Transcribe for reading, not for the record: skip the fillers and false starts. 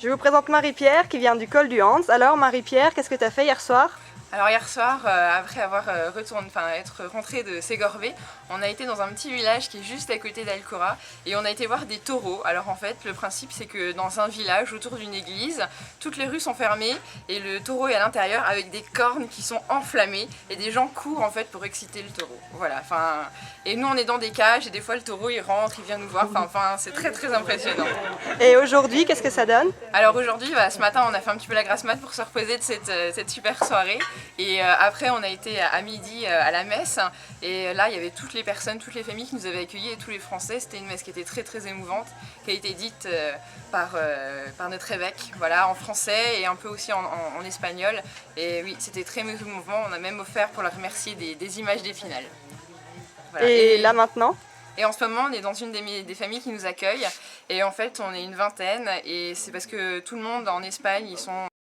Je vous présente Marie-Pierre qui vient du col du Hans. Alors Marie-Pierre, qu'est-ce que tu as fait hier soir? Alors hier soir, après avoir être rentré de Ségorvé, on a été dans un petit village qui est juste à côté d'Alcora et on a été voir des taureaux. Alors en fait, le principe c'est que dans un village autour d'une église, toutes les rues sont fermées et le taureau est à l'intérieur avec des cornes qui sont enflammées et des gens courent en fait pour exciter le taureau. Voilà, et nous on est dans des cages et des fois le taureau il rentre, il vient nous voir, c'est très impressionnant. Et aujourd'hui, qu'est-ce que ça donne? Alors aujourd'hui, ce matin on a fait un petit peu la grasse mat pour se reposer de cette super soirée. Et après on a été à midi à la messe et là il y avait toutes les personnes, toutes les familles qui nous avaient accueillis et tous les Français. C'était une messe qui était très émouvante, qui a été dite par notre évêque, voilà, en français et un peu aussi en espagnol. Et oui, c'était très émouvant, on a même offert pour leur remercier des images des finales. Voilà. Et là maintenant? Et en ce moment, on est dans une des familles qui nous accueille et en fait, on est une vingtaine et c'est parce que tout le monde en Espagne, ils sont